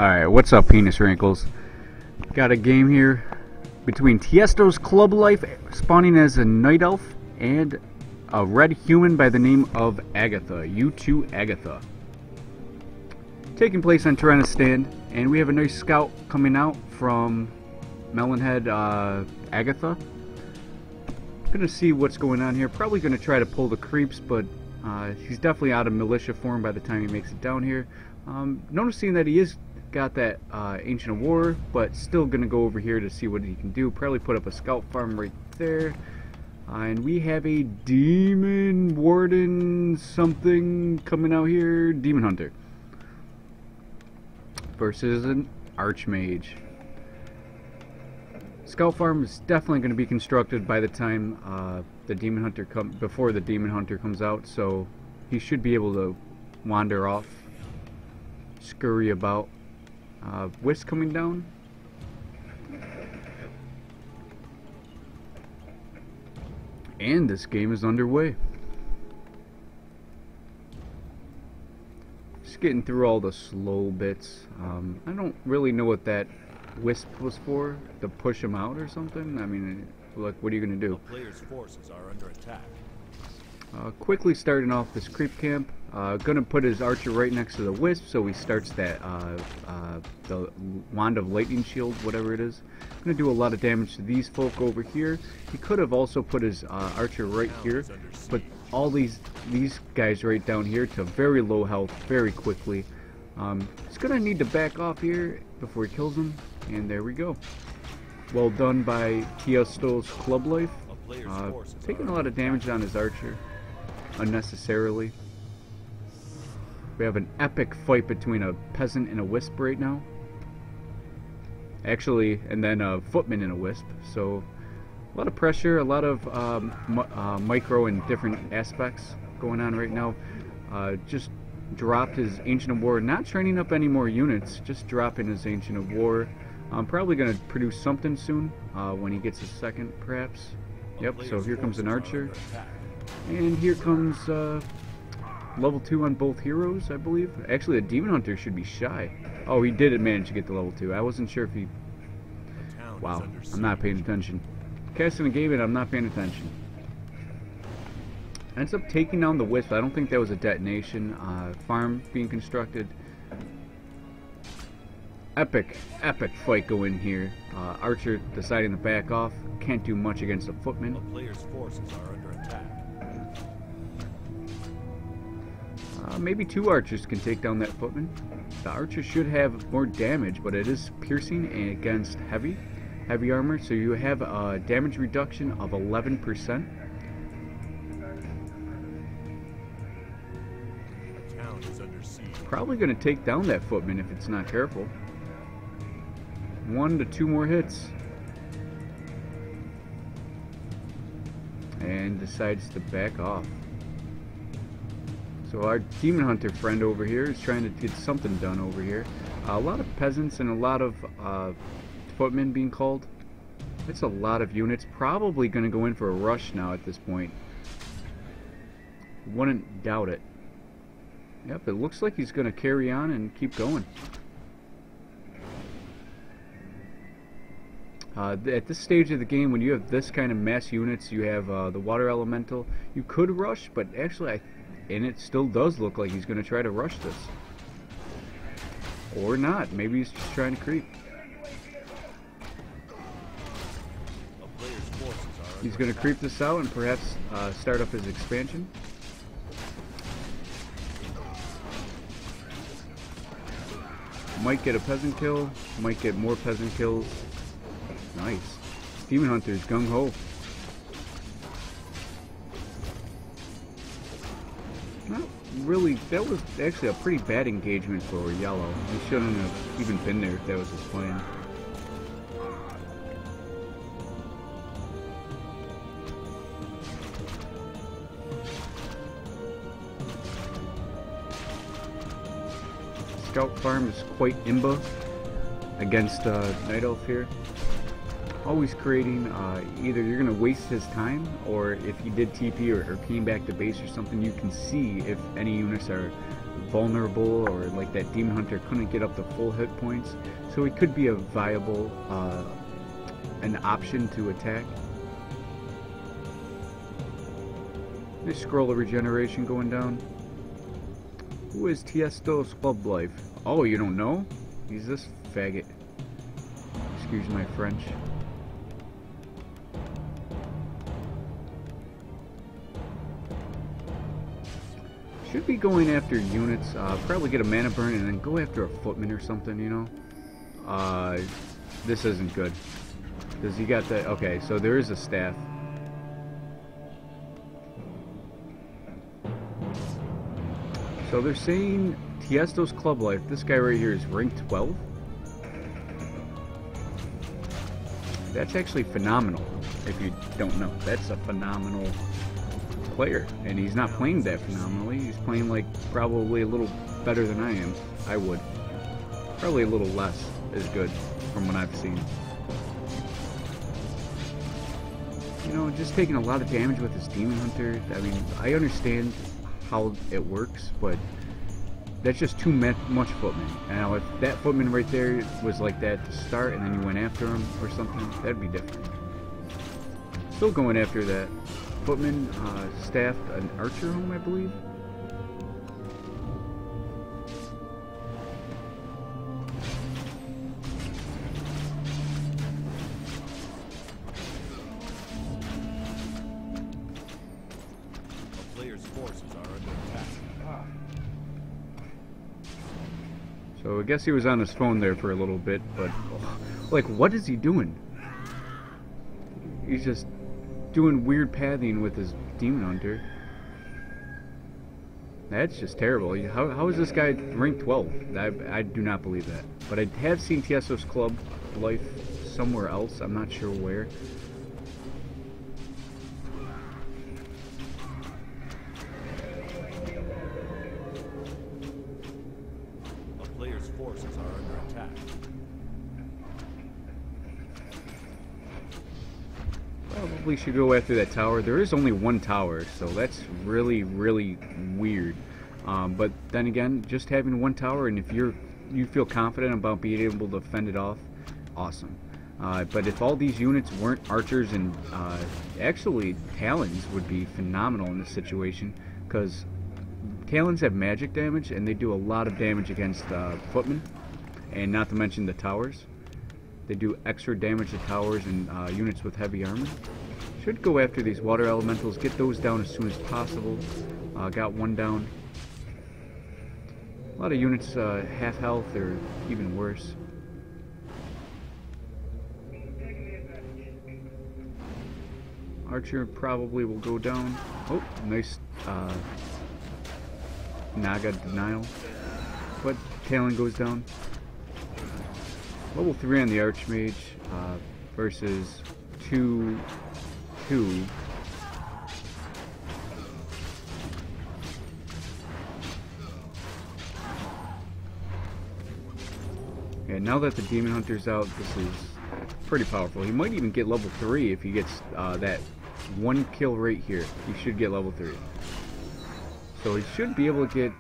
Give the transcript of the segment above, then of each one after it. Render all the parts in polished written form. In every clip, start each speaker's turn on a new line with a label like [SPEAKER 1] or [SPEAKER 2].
[SPEAKER 1] Alright, what's up, penis wrinkles? Got a game here between TiestosNightClub Life spawning as a night elf and a red human by the name of Agatha. You too, Agatha. Taking place on Tyrannis Stand, and we have a nice scout coming out from Melonhead Agatha. Gonna see what's going on here. Probably gonna try to pull the creeps, but he's definitely out of militia form by the time he makes it down here. Noticing that he is got that Ancient of War, but still gonna go over here to see what he can do. Probably put up a scout farm right there. And we have a demon warden something coming out here. Demon hunter versus an archmage. Scout farm is definitely going to be constructed by the time the demon hunter before the demon hunter comes out, so he should be able to wander off, scurry about. Wisp coming down. And this game is underway. Just getting through all the slow bits. I don't really know what that wisp was for, to push him out or something. I mean, like, what are you gonna do?
[SPEAKER 2] The player's forces are under attack.
[SPEAKER 1] Quickly starting off this creep camp. Gonna put his archer right next to the wisp, so he starts that the wand of lightning shield, whatever it is. Gonna do a lot of damage to these folk over here. He could have also put his archer right here, but all these guys right down here to very low health very quickly. He's gonna need to back off here before he kills him, and there we go. Well done by TiestosNightClub Life. Taking a lot of damage on his archer unnecessarily. We have an epic fight between a peasant and a wisp right now. Actually, and then a footman and a wisp. So a lot of pressure, a lot of micro and different aspects going on right now. Just dropped his Ancient of War, not training up any more units, just dropping his Ancient of War. I'm probably going to produce something soon when he gets his second, perhaps. Yep, so here comes an archer. And here comes level 2 on both heroes, I believe. Actually, the demon hunter should be shy. Oh, he did manage to get to level 2. I wasn't sure if he... Wow, I'm not paying attention. Casting a game and I'm not paying attention. Ends up taking down the wisp. I don't think that was a detonation. Farm being constructed. Epic fight going here. Archer deciding to back off. Can't do much against a footman.
[SPEAKER 2] The player's forces are under attack.
[SPEAKER 1] Maybe 2 archers can take down that footman. The archer should have more damage, but it is piercing against heavy armor, so you have a damage reduction of 11%. Probably going to take down that footman if it's not careful. 1 to 2 more hits. And decides to back off. So our demon hunter friend over here is trying to get something done over here. A lot of peasants and a lot of footmen being called. It's a lot of units. Probably going to go in for a rush now at this point. Wouldn't doubt it. Yep, it looks like he's going to carry on and keep going. At this stage of the game, when you have this kind of mass units, you have the water elemental. You could rush, but actually, and it still does look like he's going to try to rush this. Or not. Maybe he's just trying to creep. He's going to creep this out and perhaps start up his expansion. Might get a peasant kill. Might get more peasant kills. Nice. Demon hunter's gung-ho. Not really. That was actually a pretty bad engagement for yellow. He shouldn't have even been there if that was his plan. Scout farm is quite imba against Night Elf here. Always creating, either you're going to waste his time, or if he did TP or came back to base or something, you can see if any units are vulnerable, or like that demon hunter couldn't get up to full hit points, so he could be a viable an option to attack. This scroll of regeneration going down. Who is TiestosNightClub Life? Oh, you don't know? He's this faggot. Excuse my French. Should be going after units, probably get a mana burn and then go after a footman or something, you know? This isn't good. Does he got that? Okay, so there is a staff. So they're saying TiestosNightClub Life, this guy right here is rank 12. That's actually phenomenal, if you don't know. That's a phenomenal player, and he's not playing that phenomenally. He's playing like probably a little better than I am. I would. Probably a little less is good from what I've seen. You know, just taking a lot of damage with his Demon Hunter. I mean, I understand how it works, but that's just too much footman. Now, if that footman right there was like that to start, and then you went after him or something, that'd be different. Still going after that footman, staffed an archer home, I believe.
[SPEAKER 2] A player's forces are under attack.
[SPEAKER 1] So I guess he was on his phone there for a little bit, but like, what is he doing? He's just doing weird pathing with his Demon Hunter. That's just terrible. How is this guy rank 12? I do not believe that. But I have seen TiestosNightClub Life somewhere else. I'm not sure where.
[SPEAKER 2] A player's forces are under attack.
[SPEAKER 1] Probably should go after that tower. There is only one tower, so that's really, really weird. But then again, just having one tower, and if you feel confident about being able to fend it off, awesome. But if all these units weren't archers, and actually Talons would be phenomenal in this situation, because Talons have magic damage, and they do a lot of damage against footmen, and not to mention the towers. They do extra damage to towers and units with heavy armor. Should go after these water elementals, get those down as soon as possible. Got one down. A lot of units half health or even worse. Archer probably will go down. Oh, nice Naga denial. But Talon goes down. Level 3 on the Archmage versus 2. Yeah, now that the Demon Hunter's out, this is pretty powerful. He might even get level 3 if he gets that one kill right here. He should get level 3. So he should be able to get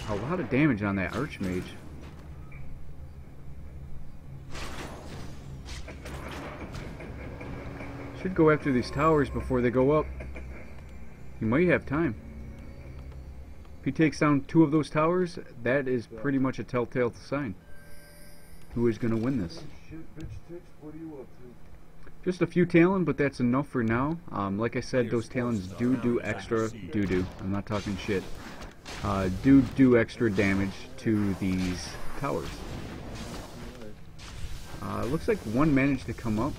[SPEAKER 1] a lot of damage on that Archmage. Should go after these towers before they go up. He might have time. If he takes down 2 of those towers, that is pretty much a telltale sign. Who is going to win this? Just a few Talon, but that's enough for now. Like I said, those Talons do extra doo-doo. I'm not talking shit. Do extra damage to these towers. Looks like one managed to come up.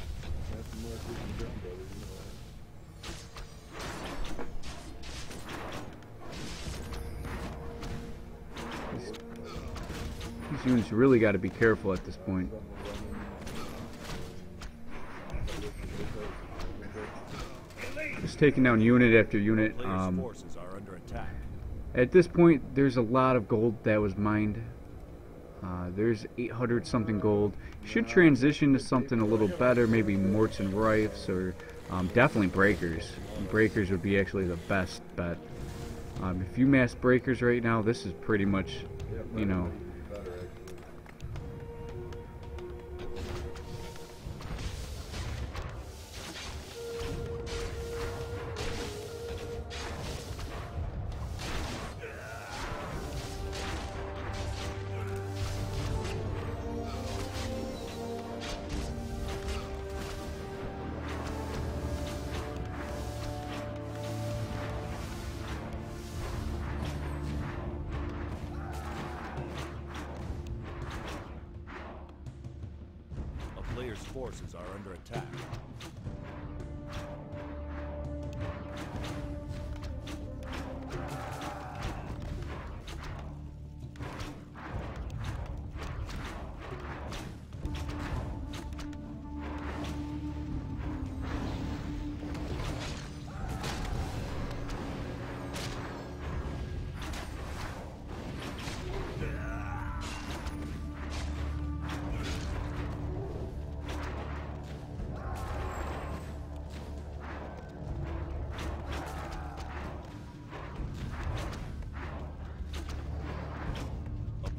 [SPEAKER 1] These units really got to be careful at this point. Just taking down unit after unit.
[SPEAKER 2] Forces are under attack.
[SPEAKER 1] At this point, there's a lot of gold that was mined. There's 800 something gold. Should transition to something a little better, maybe Morts and Rifes, or definitely Breakers. Breakers would be actually the best bet. If you mass breakers right now, this is pretty much, you know.
[SPEAKER 2] Player's forces are under attack.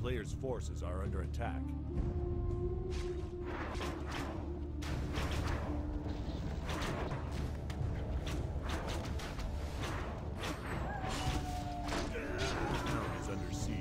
[SPEAKER 2] Player's forces are under attack. The town is under siege.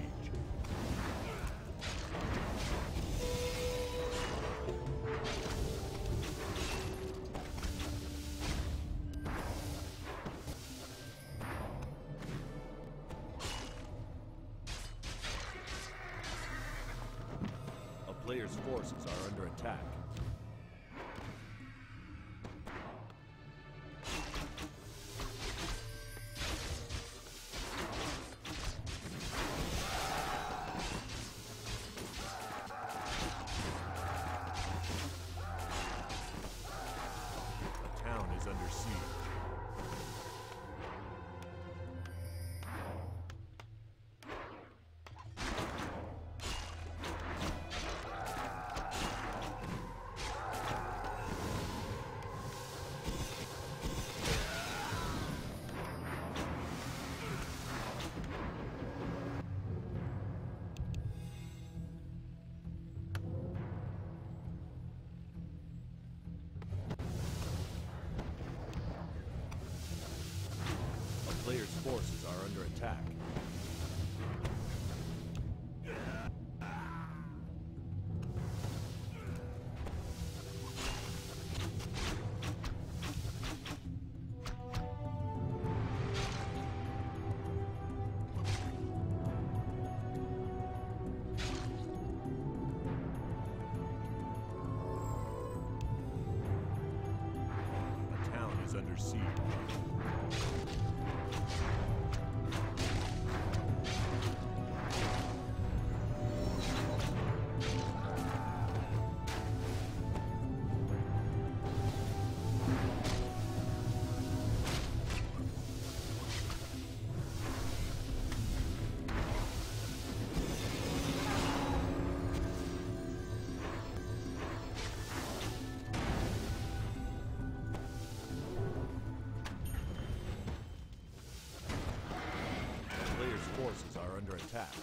[SPEAKER 2] Player's forces are under attack. The town is under siege. Player's forces are under attack. The town is under siege. Player's forces are under attack.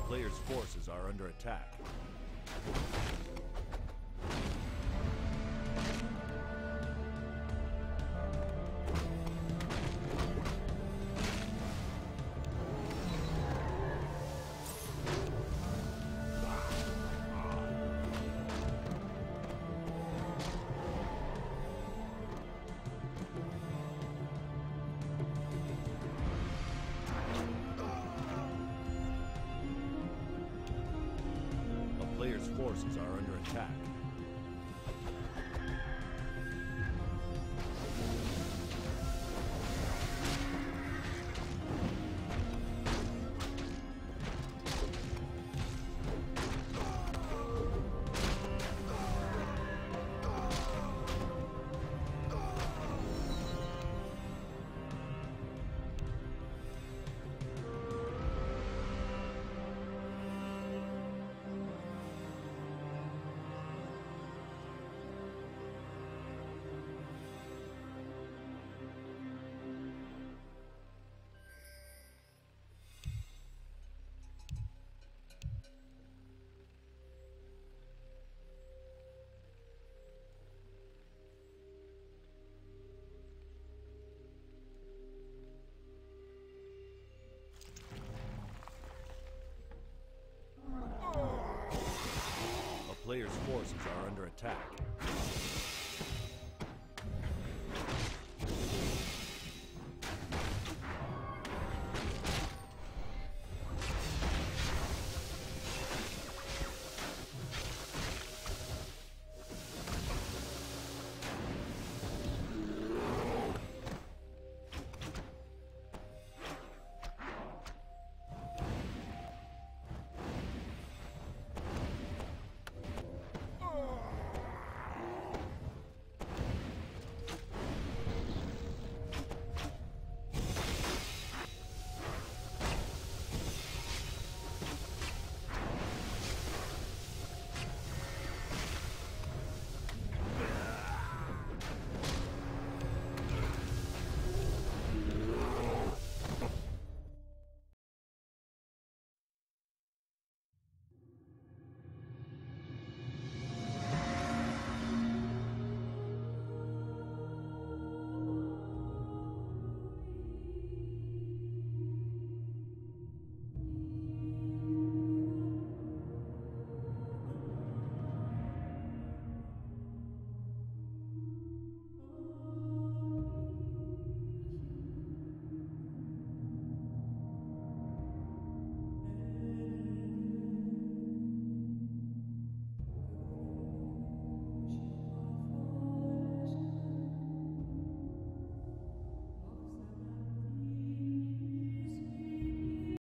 [SPEAKER 2] Player's forces are under attack. forces are under attack. A player's forces are under attack.